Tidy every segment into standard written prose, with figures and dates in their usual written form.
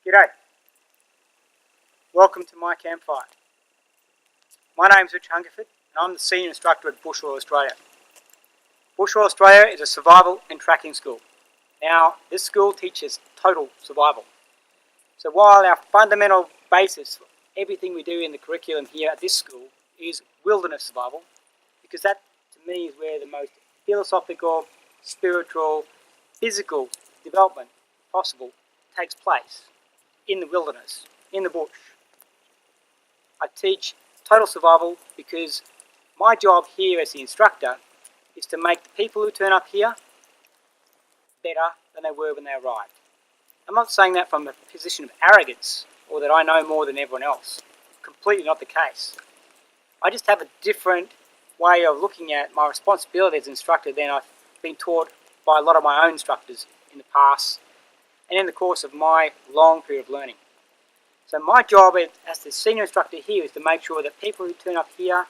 G'day, welcome to my campfire. My name's Hungerford and I'm the Senior Instructor at Bush Royal Australia. Bush Royal Australia is a survival and tracking school. Now, this school teaches total survival. So while our fundamental basis for everything we do in the curriculum here at this school is wilderness survival, because that to me is where the most philosophical, spiritual, physical development possible takes place. In the wilderness, in the bush. I teach total survival because my job here as the instructor is to make the people who turn up here better than they were when they arrived. I'm not saying that from a position of arrogance or that I know more than everyone else. Completely not the case. I just have a different way of looking at my responsibility as an instructor than I've been taught by a lot of my own instructors in the past and in the course of my long period of learning. So my job as the senior instructor here is to make sure that people who turn up here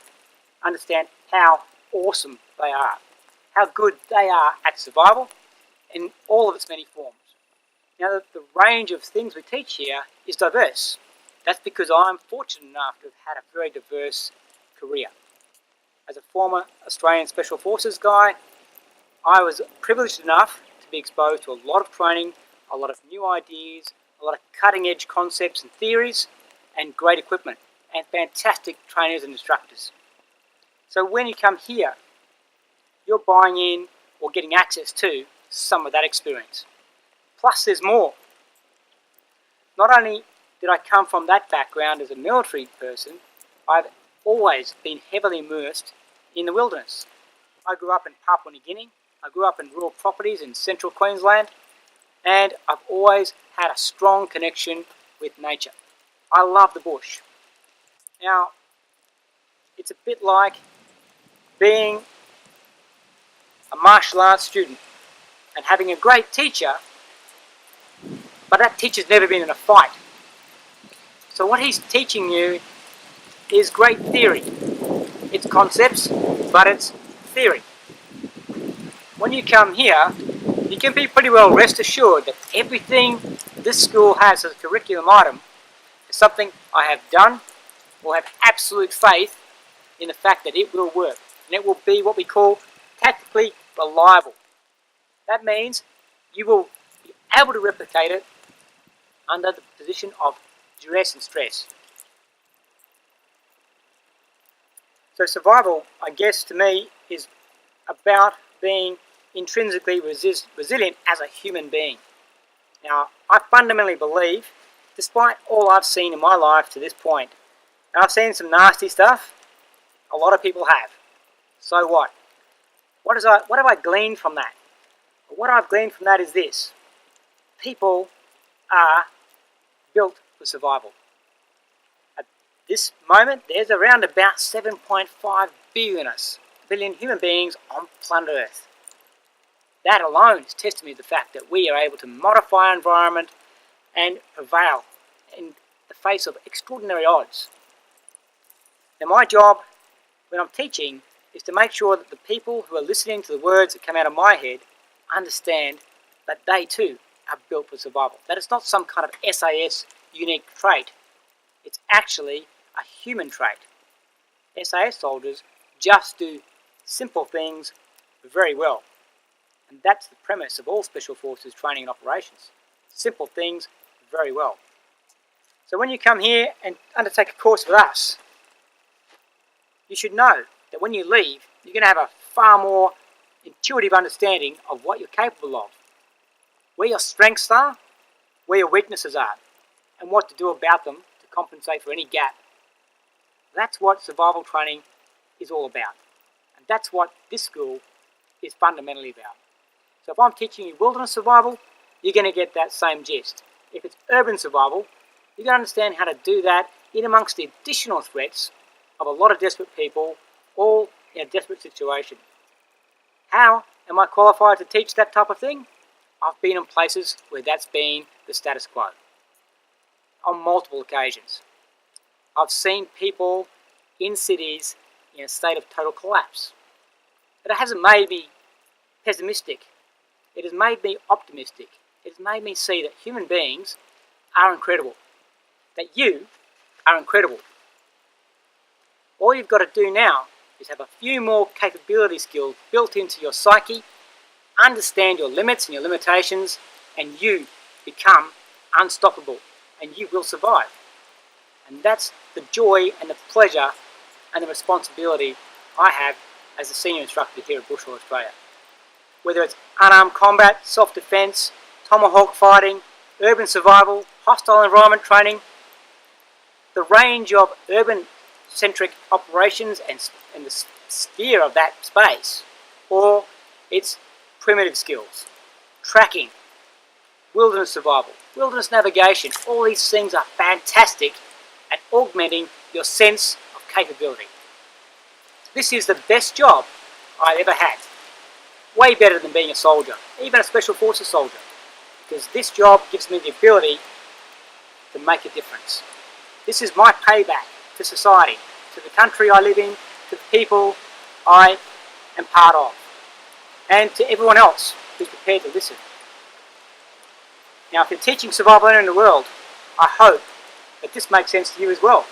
understand how awesome they are, how good they are at survival in all of its many forms. Now the range of things we teach here is diverse. That's because I'm fortunate enough to have had a very diverse career. As a former Australian Special Forces guy, I was privileged enough to be exposed to a lot of training, a lot of new ideas, a lot of cutting-edge concepts and theories, and great equipment, and fantastic trainers and instructors. So when you come here, you're buying in or getting access to some of that experience. Plus there's more. Not only did I come from that background as a military person, I've always been heavily immersed in the wilderness. I grew up in Papua New Guinea, I grew up in rural properties in central Queensland, and I've always had a strong connection with nature. I love the bush. Now, it's a bit like being a martial arts student and having a great teacher, but that teacher's never been in a fight. So what he's teaching you is great theory. It's concepts, but it's theory. When you come here, you can be pretty well rest assured that everything this school has as a curriculum item is something I have done or have absolute faith in the fact that it will work. And it will be what we call tactically reliable. That means you will be able to replicate it under the position of duress and stress. So survival, I guess to me, is about being intrinsically resilient as a human being. Now, I fundamentally believe, despite all I've seen in my life to this point, and I've seen some nasty stuff, a lot of people have. So what? What have I gleaned from that? What I've gleaned from that is this. People are built for survival. At this moment, there's around about 7.5 billion human beings on planet Earth. That alone is testimony to the fact that we are able to modify our environment and prevail in the face of extraordinary odds. Now my job when I'm teaching is to make sure that the people who are listening to the words that come out of my head understand that they too are built for survival. That it's not some kind of SAS unique trait. It's actually a human trait. SAS soldiers just do simple things very well. And that's the premise of all Special Forces training and operations. Simple things very well. So when you come here and undertake a course with us, you should know that when you leave, you're going to have a far more intuitive understanding of what you're capable of, where your strengths are, where your weaknesses are, and what to do about them to compensate for any gap. That's what survival training is all about. And that's what this school is fundamentally about. So if I'm teaching you wilderness survival, you're going to get that same gist. If it's urban survival, you're going to understand how to do that in amongst the additional threats of a lot of desperate people, all in a desperate situation. How am I qualified to teach that type of thing? I've been in places where that's been the status quo. On multiple occasions. I've seen people in cities in a state of total collapse. But it hasn't made me pessimistic. It has made me optimistic. It has made me see that human beings are incredible, that you are incredible. All you've got to do now is have a few more capability skills built into your psyche, understand your limits and your limitations, and you become unstoppable, and you will survive. And that's the joy and the pleasure and the responsibility I have as a senior instructor here at Bush Royal Australia. Whether it's unarmed combat, self-defence, tomahawk fighting, urban survival, hostile environment training, the range of urban-centric operations and the sphere of that space, or it's primitive skills, tracking, wilderness survival, wilderness navigation, all these things are fantastic at augmenting your sense of capability. This is the best job I've ever had. Way better than being a soldier, even a special forces soldier, because this job gives me the ability to make a difference. This is my payback to society, to the country I live in, to the people I am part of, and to everyone else who's prepared to listen. Now, if you're teaching survival anywhere in the world, I hope that this makes sense to you as well,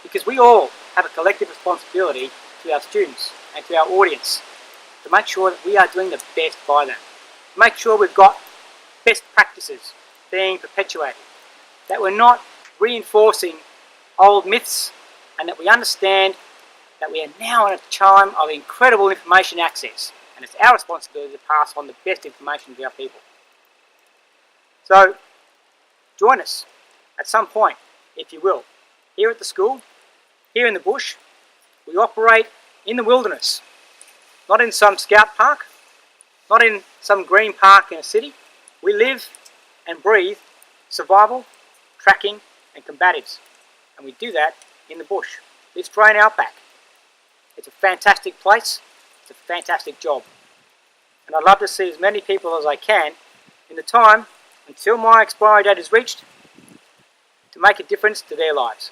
because we all have a collective responsibility to our students and to our audience to make sure that we are doing the best by them. Make sure we've got best practices being perpetuated, that we're not reinforcing old myths, and that we understand that we are now in a time of incredible information access, and it's our responsibility to pass on the best information to our people. So, join us at some point, if you will, here at the school, here in the bush. We operate in the wilderness, not in some scout park, not in some green park in a city. We live and breathe survival, tracking and combatives, and we do that in the bush, the Australian outback. It's a fantastic place, it's a fantastic job, and I'd love to see as many people as I can in the time until my expiry date is reached to make a difference to their lives.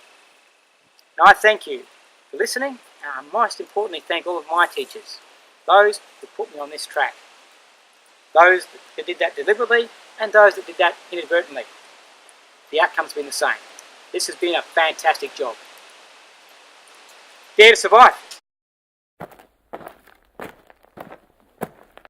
Now I thank you for listening, and I most importantly thank all of my teachers, those who put me on this track, those that did that deliberately and those that did that inadvertently. The outcome's been the same. This has been a fantastic job. Dare to survive.